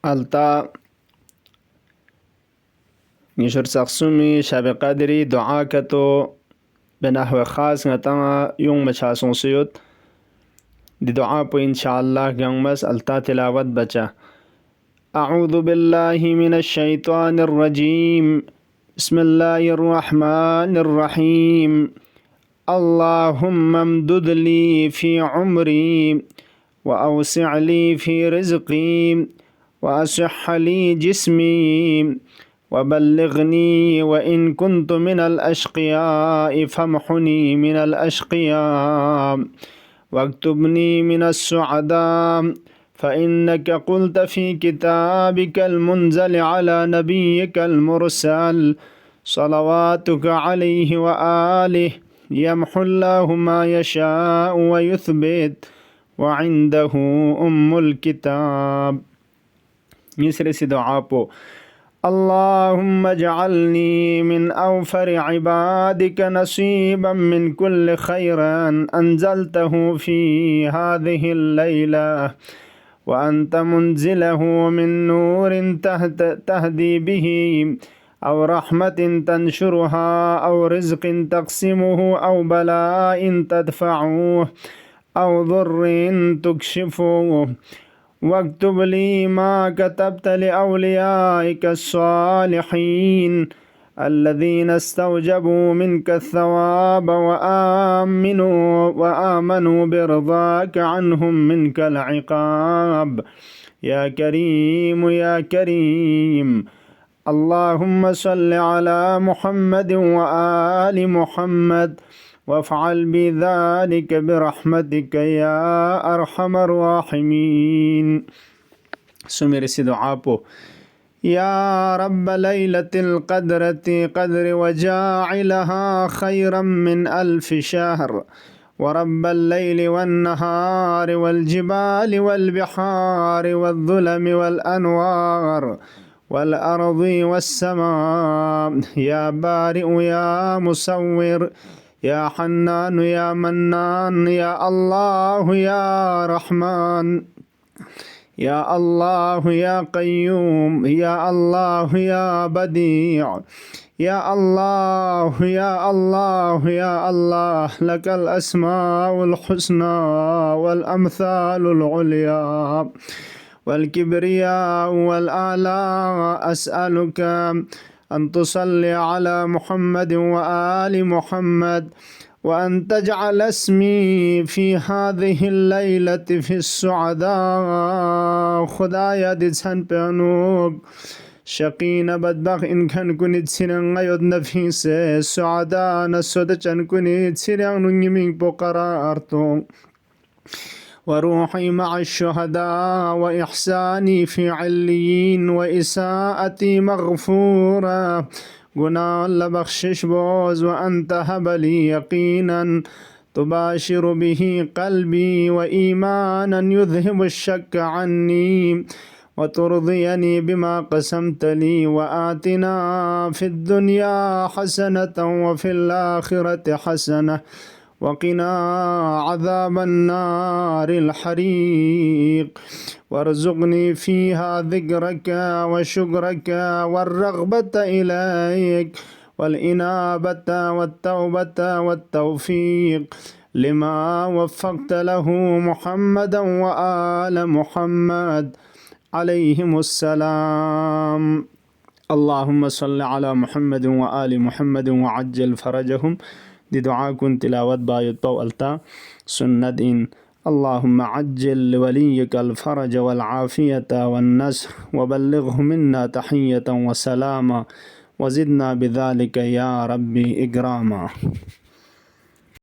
التا نشر سقسومي شاب قدري دعا كتو بنحو خاص نتا يوم مشاسون سيوت دي دعا بو إن شاء الله يومس التا تلاوت بچا. أعوذ بالله من الشيطان الرجيم. بسم الله الرحمن الرحيم. اللهم امدد لي في عمري وأوسع لي في رزقي وأصح لي جسمي وبلغني وإن كنت من الأشقياء فامحني من الأشقياء واكتبني من السعداء فإنك قلت في كتابك المنزل على نبيك المرسل صلواتك عليه وآله يمحو الله ما يشاء ويثبت وعنده أم الكتاب. يسرس دعاء. اللهم اجعلني من أوفر عبادك نصيبا من كل خير أنزلته في هذه الليلة وأنت منزله من نور تهدي به أو رحمة تنشرها أو رزق تقسمه أو بلاء تدفعه أو ضر تكشفه. واكتب لي ما كتبت لأوليائك الصالحين الذين استوجبوا منك الثواب وآمنوا برضاك عنهم منك العقاب. يا كريم يا كريم. اللهم صل على محمد وآل محمد وافعل بذلك برحمتك يا أرحم الراحمين. سمير دعاء. يا رب ليلة قدر وجاعلها خيرا من 1000 شهر ورب الليل والنهار والجبال والبحار والظلم والأنوار والأرض والسماء. يا بارئ يا مصور يا حنان يا منان يا الله يا رحمن يا الله يا قيوم يا الله يا بديع يا الله يا الله يا الله لك الأسماء الحسنى والأمثال العليا والكبرياء والآلاء. أسألك أن تصلي على محمد وآل محمد وأن تجعل اسمي في هذه الليلة في السعداء. خدایا دسان پانوگ شقین بدبخ إن كان كنت سنان غيود نفيس سعداء نسود چن كنت سنان نمين بقرارتو وروحي مع الشهداء وإحساني في عليين وإساءتي مغفورة. قنا لبخشش بوز وأنت هب لي يقينا تباشر به قلبي وإيمانا يذهب الشك عني وترضيني بما قسمت لي. وآتنا في الدنيا حسنة وفي الآخرة حسنة وقنا عذاب النار الحريق. وارزقني فيها ذكرك وشكرك والرغبة إليك والإنابة والتوبة والتوفيق لما وفقت له محمدا وآل محمد عليهم السلام. اللهم صل على محمد وآل محمد وعجل فرجهم. دي دعاء كن تلاوت بايت بوالتا سنة إن. اللهم عجل لوليك الفرج والعافية والنصر وبلغه منا تحية وسلاما وزدنا بذلك يا ربي إكراما.